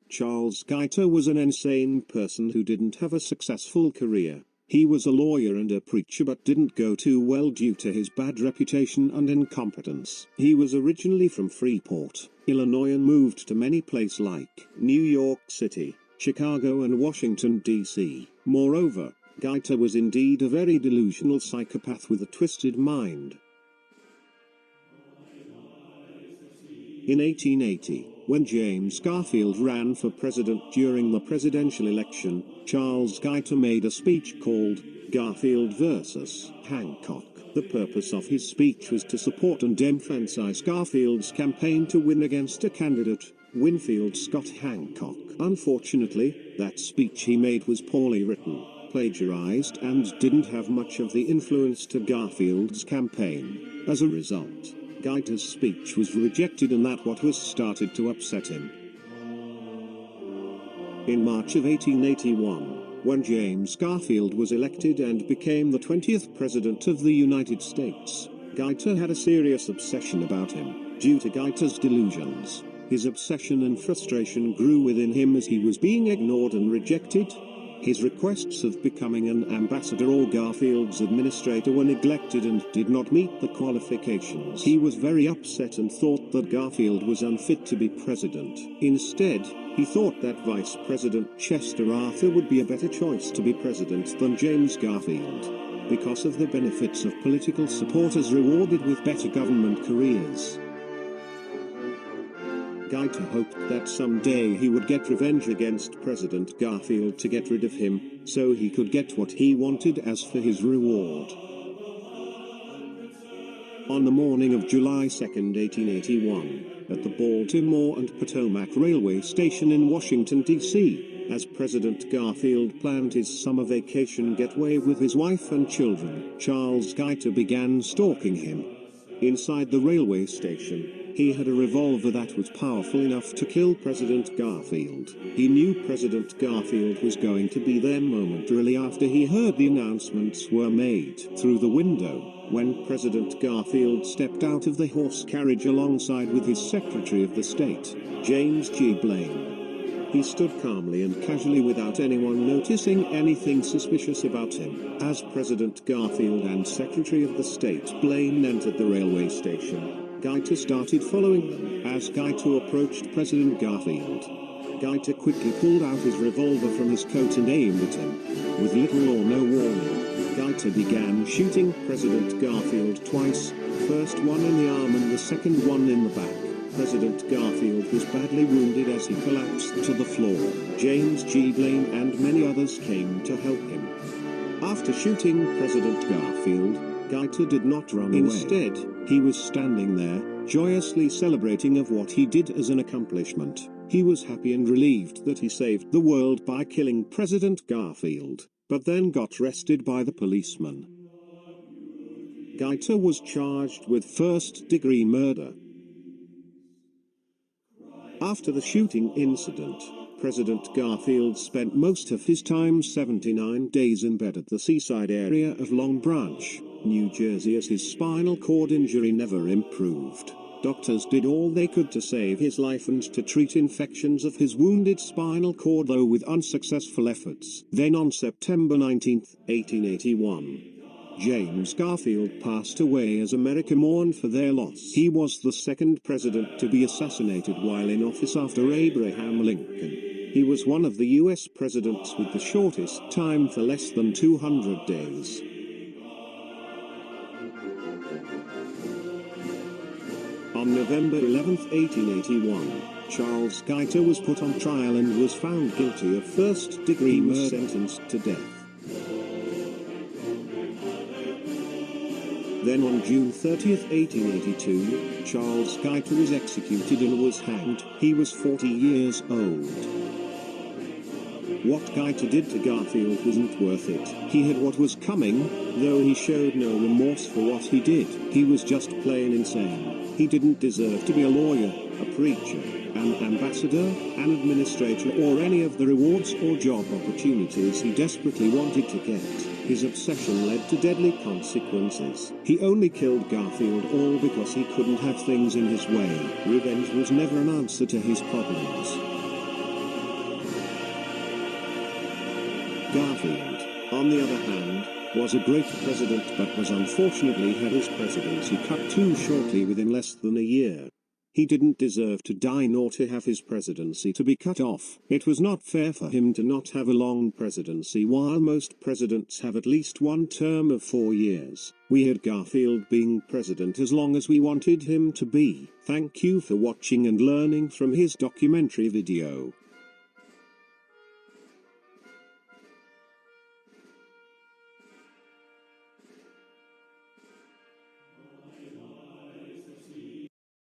Charles Guyter was an insane person who didn't have a successful career. He was a lawyer and a preacher but didn't go too well due to his bad reputation and incompetence. He was originally from Freeport, Illinois and moved to many places like New York City, Chicago and Washington, D.C. Moreover, Guyter was indeed a very delusional psychopath with a twisted mind. In 1880, when James Garfield ran for president during the presidential election, Charles Guyter made a speech called Garfield vs. Hancock. The purpose of his speech was to support and emphasize Garfield's campaign to win against a candidate, Winfield Scott Hancock. Unfortunately, that speech he made was poorly written, plagiarized and didn't have much of the influence to Garfield's campaign. As a result, Guyter's speech was rejected and that what was started to upset him. In March of 1881, when James Garfield was elected and became the 20th President of the United States, Guyter had a serious obsession about him. Due to Guyter's delusions, his obsession and frustration grew within him as he was being ignored and rejected. His requests of becoming an ambassador or Garfield's administrator were neglected and did not meet the qualifications. He was very upset and thought that Garfield was unfit to be president. Instead, he thought that Vice President Chester Arthur would be a better choice to be president than James Garfield, because of the benefits of political support as rewarded with better government careers. Guyter hoped that someday he would get revenge against President Garfield to get rid of him, so he could get what he wanted as for his reward. On the morning of July 2, 1881, at the Baltimore and Potomac Railway Station in Washington, D.C., as President Garfield planned his summer vacation getaway with his wife and children, Charles Guyter began stalking him. Inside the railway station, he had a revolver that was powerful enough to kill President Garfield. He knew President Garfield was going to be there momentarily after he heard the announcements were made through the window, when President Garfield stepped out of the horse carriage alongside with his Secretary of the State, James G. Blaine. He stood calmly and casually without anyone noticing anything suspicious about him. As President Garfield and Secretary of the State Blaine entered the railway station, Guyter started following them. As Guyter approached President Garfield, Guyter quickly pulled out his revolver from his coat and aimed at him. With little or no warning, Guyter began shooting President Garfield twice, first one in the arm and the second one in the back. President Garfield was badly wounded as he collapsed to the floor. James G. Blaine and many others came to help him. After shooting President Garfield, Guyter did not run away. Instead, he was standing there, joyously celebrating of what he did as an accomplishment. He was happy and relieved that he saved the world by killing President Garfield, but then got arrested by the policeman. Guyter was charged with first-degree murder. After the shooting incident, President Garfield spent most of his time 79 days in bed at the seaside area of Long Branch, New Jersey, as his spinal cord injury never improved. Doctors did all they could to save his life and to treat infections of his wounded spinal cord, though with unsuccessful efforts. Then on September 19, 1881, James Garfield passed away as America mourned for their loss. He was the second president to be assassinated while in office after Abraham Lincoln. He was one of the U.S. presidents with the shortest time for less than 200 days. On November 11, 1881, Charles Guyter was put on trial and was found guilty of first-degree murder, sentenced to death. Then on June 30, 1882, Charles Guyter was executed and was hanged. He was 40 years old. What Guyter did to Garfield wasn't worth it. He had what was coming, though he showed no remorse for what he did. He was just plain insane. He didn't deserve to be a lawyer, a preacher, an ambassador, an administrator, or any of the rewards or job opportunities he desperately wanted to get. His obsession led to deadly consequences. He only killed Garfield all because he couldn't have things in his way. Revenge was never an answer to his problems. Garfield, on the other hand, was a great president but was unfortunately had his presidency cut too shortly within less than a year. He didn't deserve to die nor to have his presidency to be cut off. It was not fair for him to not have a long presidency while most presidents have at least one term of 4 years. We had Garfield being president as long as we wanted him to be. Thank you for watching and learning from his documentary video.